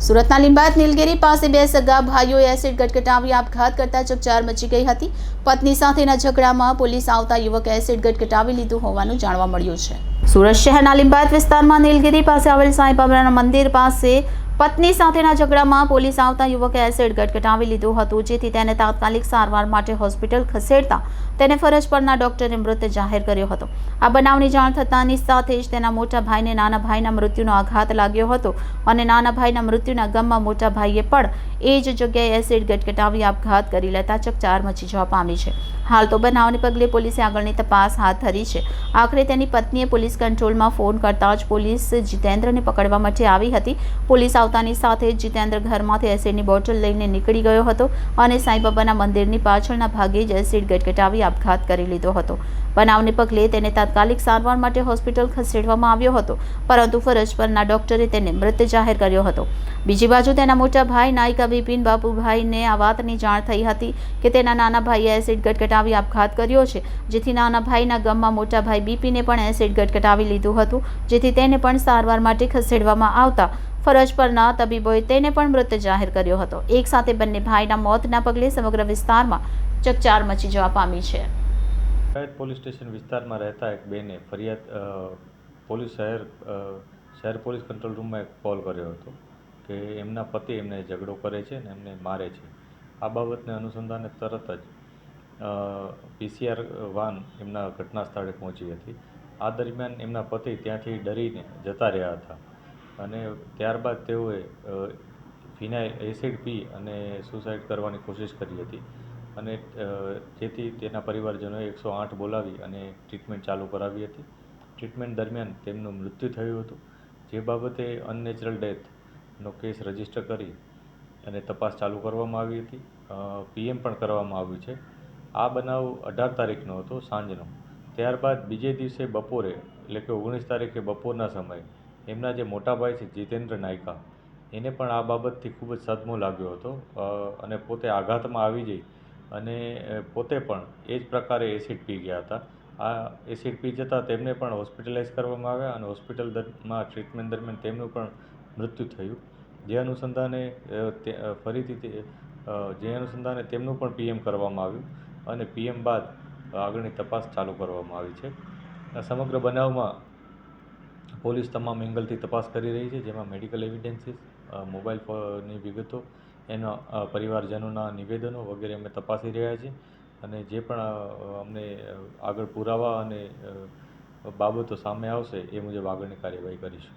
સુરતના લીંબાયત નીલગિરી પાસે બે સગા ભાઈઓએ એસિડ ગટગટાવી આપઘાત કરતા ચકચાર મચી ગઈ હતી। પત્ની સાથેના ઝઘડામાં પોલીસ આવતા યુવકે એસિડ ગટગટાવી લીધું હોવાનું જાણવા મળ્યું છે। સુરત શહેરના લીંબાયત વિસ્તારમાં નીલગિરી પાસે આવેલ સાંઈ બાબાના મંદિર પાસે પત્ની સાથેના ઝઘડામાં પોલીસ આવતા યુવકે એસિડ ગટગટાવી લીધું હતું, જેથી તેને તાત્કાલિક સારવાર માટે હોસ્પિટલ ખસેડતા તેને ફરજ પરના ડોક્ટરે મૃત જાહેર કર્યો હતો। આ બનાવની જાણ થતાની સાથે જ તેના મોટા ભાઈને નાના ભાઈના મૃત્યુનો આઘાત લાગ્યો હતો અને નાના ભાઈના મૃત્યુના ગમમાં મોટા ભાઈએ પણ એ જ જગ્યાએ એસિડ ગટગટાવી આપઘાત કરી લેતા ચકચાર મચી જવા પામી છે। હાલ તો બનાવને પગલે પોલીસે આગળની તપાસ હાથ ધરી છે। આખરે તેની પત્નીએ પોલીસ કંટ્રોલમાં ફોન કરતા જ પોલીસ જીતેન્દ્રને પકડવા માટે આવી હતી। પોલીસ આવતાની સાથે જ જીતેન્દ્ર ઘરમાંથી એસિડની બોટલ લઈને નીકળી ગયો હતો અને સાંઈબાબાના મંદિરની પાછળના ભાગે જ એસિડ ગટગટાવી આપઘાત કરી લીધો હતો। બનાવને પગલે તેને તાત્કાલિક સારવાર માટે હોસ્પિટલ ખસેડવામાં આવ્યો હતો, પરંતુ ફરજ પરના ડોક્ટરે તેને મૃત જાહેર કર્યો હતો। બીજી બાજુ તેના મોટા ભાઈ નાયકા બિપિન બાપુભાઈને આ વાતની જાણ થઈ હતી કે તેના નાના ભાઈએ એસિડ ગટગટાવી આપઘાત કર્યો છે, જેથી નાના ભાઈના ગમમાં મોટા ભાઈ બિપિને પણ એસિડ ગટગટાવી લીધું હતું, જેથી તેને પણ સારવાર માટે ખસેડવામાં આવતા ફરજ પરના તબીબોએ તેને પણ મૃત જાહેર કર્યો હતો। એક સાથે બંને ભાઈના મોતના પગલે સમગ્ર વિસ્તારમાં ચકચાર મચી જવા પામી છે। પોલીસ સ્ટેશન વિસ્તારમાં રહેતા એક બેને ફરિયાદ શહેર પોલીસ કંટ્રોલ રૂમમાં એક કોલ કર્યો હતો કે એમના પતિ એમને ઝઘડો કરે છે અને એમને મારે છે। આ બાબતને અનુસંધાને તરત જ PCR વાન એમના ઘટના સ્થળે પહોંચી હતી। આ દરમિયાન એમના પતિ ત્યાંથી ડરીને જતા રહ્યા હતા અને ત્યારબાદ તેઓએ ફિનાઇલ એસિડ પી અને સુસાઇડ કરવાની કોશિશ કરી હતી અને જેથી તેના પરિવારજનોએ 108 બોલાવી અને ટ્રીટમેન્ટ ચાલુ કરાવી હતી। ટ્રીટમેન્ટ દરમિયાન તેમનું મૃત્યુ થયું હતું, જે બાબતે અનનેચરલ ડેથનો કેસ રજીસ્ટર કરી અને તપાસ ચાલુ કરવામાં આવી હતી। PM પણ કરવામાં આવ્યું છે। આ બનાવ 18 તારીખનો હતો સાંજનો। ત્યારબાદ બીજે દિવસે બપોરે એટલે કે 19 તારીખે બપોરના સમયે એમના જે મોટા ભાઈ છે જીતેન્દ્ર નાયકા, એને પણ આ બાબતથી ખૂબ જ સદમો લાગ્યો હતો અને પોતે આઘાતમાં આવી જઈ અને પોતે પણ એ જ પ્રકારે એસિડ પી ગયા હતા। આ એસિડ પી જતાં તેમને પણ હોસ્પિટલાઇઝ કરવામાં આવ્યા અને હોસ્પિટલમાં ટ્રીટમેન્ટ દરમિયાન તેમનું પણ મૃત્યુ થયું, જે અનુસંધાને તેમનું પણ PM કરવામાં આવ્યું અને PM બાદ આગળની તપાસ ચાલુ કરવામાં આવી છે। આ સમગ્ર બનાવમાં પોલીસ તમામ એંગલથી તપાસ કરી રહી છે, જેમાં મેડિકલ એવિડન્સીસ, મોબાઈલની વિગતો, એના પરિવારજનોના નિવેદનો વગેરે અમે તપાસી રહ્યા છીએ અને જે પણ અમને આગળ પુરાવા અને બાબતો સામે આવશે એ મુજબ આગળની કાર્યવાહી કરીશું।